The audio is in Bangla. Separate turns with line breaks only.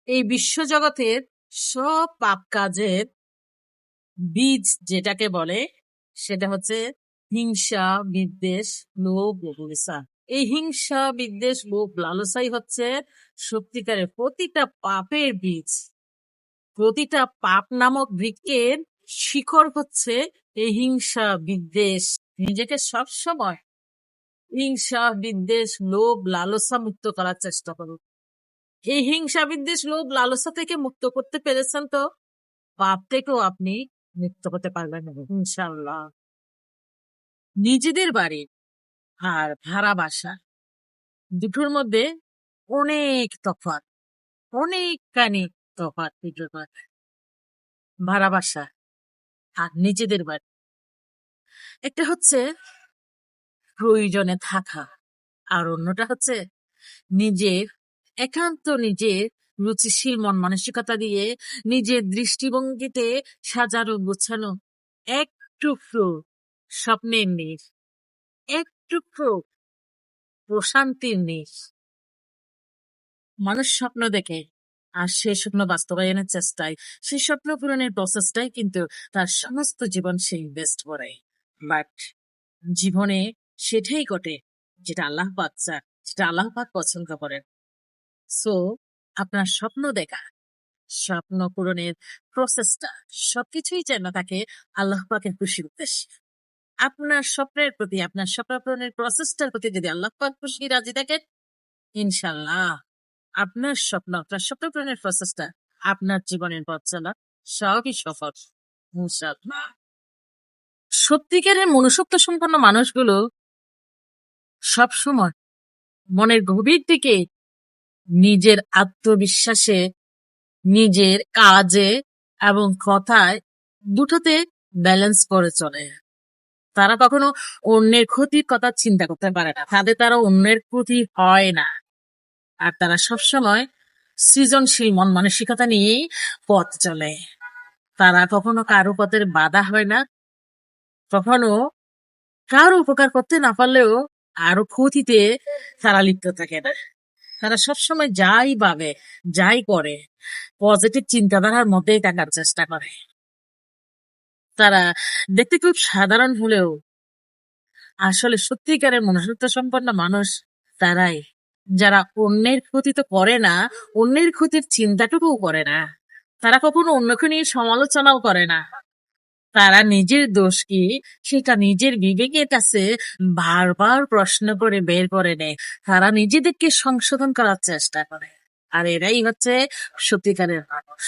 এই বিশ্বজগতের সব পাপ কাজের বীজ যেটাকে বলে সেটা হচ্ছে হিংসা, বিদ্বেষ, লোভ, লালসা। এই হিংসা, বিদ্বেষ, লোভ, লালসাই হচ্ছে সত্যিকারের প্রতিটা পাপের বীজ। প্রতিটা পাপ নামক বৃক্ষের শিকড় হচ্ছে এই হিংসা, বিদ্বেষ। নিজেকে সবসময় হিংসা, বিদ্বেষ, লোভ, লালসা মুক্ত করার চেষ্টা করুন। এই হিংসা, বিদ্বেষ, লোভ, লালসা থেকে মুক্ত করতে পেরেছেন তো পাপ থেকেও আপনি মুক্ত হতে পারবেন ইনশাল্লাহ। নিজেদের বাড়ি আর ভাড়া বাসা দুটোর মধ্যে অনেক তফাৎ, অনেকখানি তফাৎ দুটোর মধ্যে। ভাড়া বাসা আর নিজেদের বাড়ি, একটা হচ্ছে প্রয়োজনে থাকা আর অন্যটা হচ্ছে নিজের একান্ত নিজের রুচিশীল মন মানসিকতা দিয়ে নিজের দৃষ্টিভঙ্গিতে সাজানো গোছানো এক টুকরো স্বপ্নের নীড়, এক টুকরো প্রশান্তির নীড়। মানুষ স্বপ্ন দেখে আর সেই স্বপ্ন বাস্তবায়নের চেষ্টায়, সেই স্বপ্ন পূরণের প্রসেসটাই কিন্তু তার সমস্ত জীবন সে ইনভেস্ট করে। বাট জীবনে সেটাই ঘটে যেটা আল্লাহ পাক চান, যেটা আল্লাহ পাক পছন্দ করেন। সো আপনার স্বপ্ন দেখা, স্বপ্ন পূরণের প্রসেসটা সবকিছুই যেন তাকে আল্লাহ পাকের খুশির উদ্দেশ্যে। আপনার স্বপ্নের প্রতি, আপনার স্বপ্ন পূরণের প্রসেসটার প্রতি যদি আল্লাহ পাক খুশি রাজি থাকেন, ইনশাল্লাহ আপনার স্বপ্ন, আপনার স্বপ্ন পূরণের প্রসেসটা, আপনার জীবনের পথ চলা সবই সফল ইনশাল্লাহ। সত্যিকারের মনুষ্যত্ব সম্পন্ন মানুষগুলো সবসময় মনের গভীর দিকে নিজের আত্মবিশ্বাসে, নিজের কাজে এবং কথায় দুটোতে ব্যালেন্স করে চলে। তারা কখনো অন্যের ক্ষতির কথা চিন্তা করতে পারে না, তারা অন্যের ক্ষতি হয় না। আর তারা সবসময় সৃজনশীল মন মানসিকতা নিয়েই পথ চলে। তারা কখনো কারো পথের বাধা হয় না, কখনো কারো উপকার করতে না পারলেও আরো ক্ষতিতে তারা লিপ্ত থাকে না। তারা সবসময় যাই ভাবে, যাই করে, পজিটিভ চিন্তাধারার মধ্যেই থাকার চেষ্টা করে। তারা দেখতে খুব সাধারণ হলেও আসলে সত্যিকারের মনুষ্যত্ব সম্পন্ন মানুষ তারাই, যারা অন্যের ক্ষতি তো করে না, অন্যের ক্ষতির চিন্তাটুকুও করে না। তারা কখনো অন্যকে নিয়ে সমালোচনাও করে না। তারা নিজের দোষ কি সেটা নিজের বিবেকের কাছে বারবার প্রশ্ন করে বের করে নেয়। তারা নিজেদেরকে সংশোধন করার চেষ্টা করে। আর এরাই হচ্ছে সত্যিকারের মানুষ।